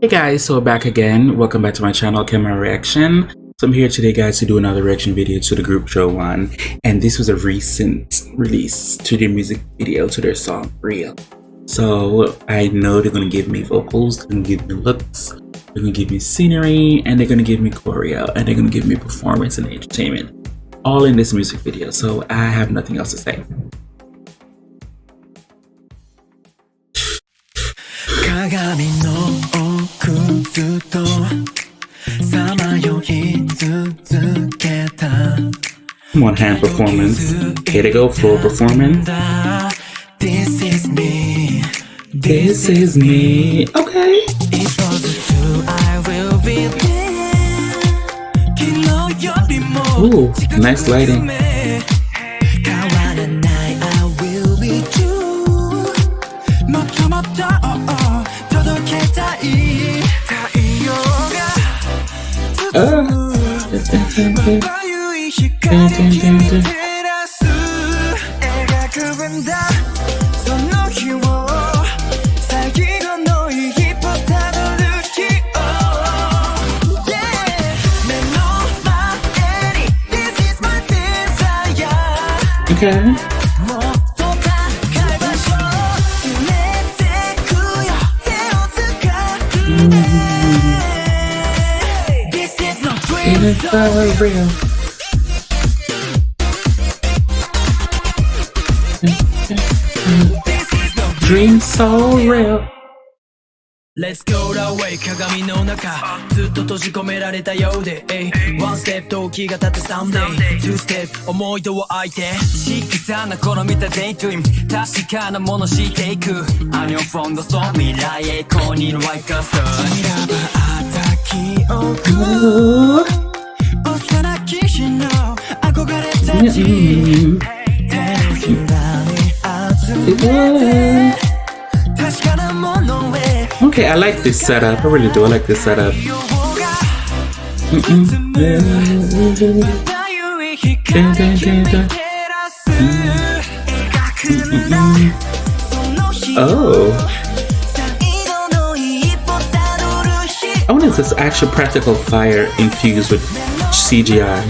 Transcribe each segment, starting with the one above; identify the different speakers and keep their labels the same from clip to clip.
Speaker 1: Hey guys, so back again. Welcome back to my channel, Kemari Reaction. So I'm here today, guys, to do another reaction video to the group JO1, and this was a recent release to their music video to their song Real. So I know they're gonna give me vocals, they're gonna give me looks, they're gonna give me scenery, and they're gonna give me choreo, and they're gonna give me performance and entertainment, all in this music video. So I have nothing else to say. Come on, hand performance. Here they go, full performance. This is me. This is me. Okay. Ooh, nice lighting. Okay. It's so real. Dream so real.
Speaker 2: Let's go that way 鏡の中ずっと閉じ込められたようで One step 時が経って Someday Two step 思い出を相手しきさなこの見た Daydream 確かなものしていく I know from the storm 未来へこうにの White Castle 君らばあった記憶幼き日の憧れたち手のひらに集めて
Speaker 1: Okay, I like this setup. I really do. I like this setup. Oh. I wonder if this actual practical fire infused with CGI.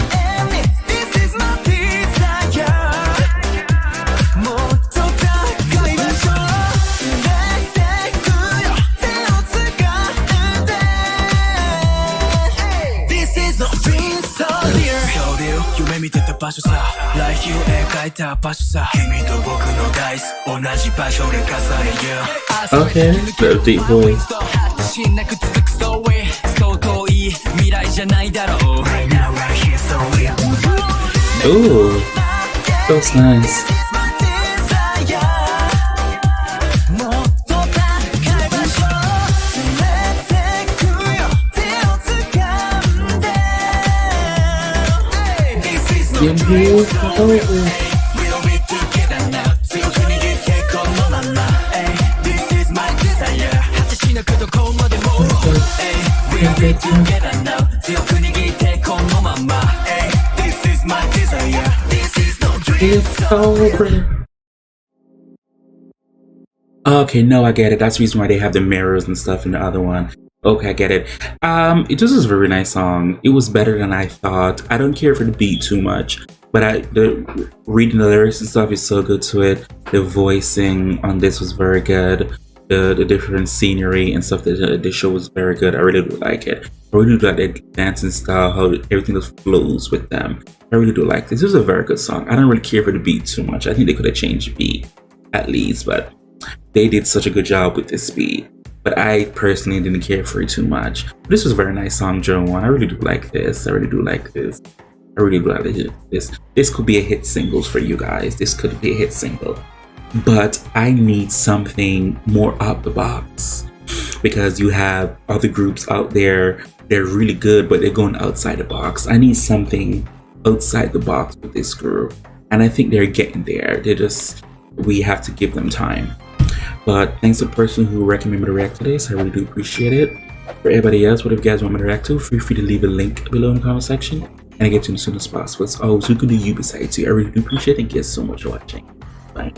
Speaker 1: Okay, the deep voice. Ooh, that's nice. Okay, no, I get it. That's the reason why they have the mirrors and stuff in the other one. Okay, I get it. It just was a very nice song. It was better than I thought. I don't care for the beat too much, but the reading the lyrics and stuff is so good to it. The voicing on this was very good. The different scenery and stuff that the show was very good. I really do like it. I really do like the dancing style, how everything just flows with them. I really do like this. This was a very good song. I don't really care for the beat too much. I think they could have changed the beat at least, but they did such a good job with this beat. But I personally didn't care for it too much. But this was a very nice song, JO1. I really do like this. I really do like this. I really do like this. This could be a hit singles for you guys. This could be a hit single. But I need something more out the box, because you have other groups out there, they're really good, but they're going outside the box. I need something outside the box with this group, and I think they're getting there. We have to give them time. But thanks to the person who recommended me to react to this. I really do appreciate it. For everybody else, whatever you guys want me to react to, feel free to leave a link below in the comment section, and I get to them as soon as possible. It's always who could do you besides you. I really do appreciate it. Thank you guys so much for watching. Bye.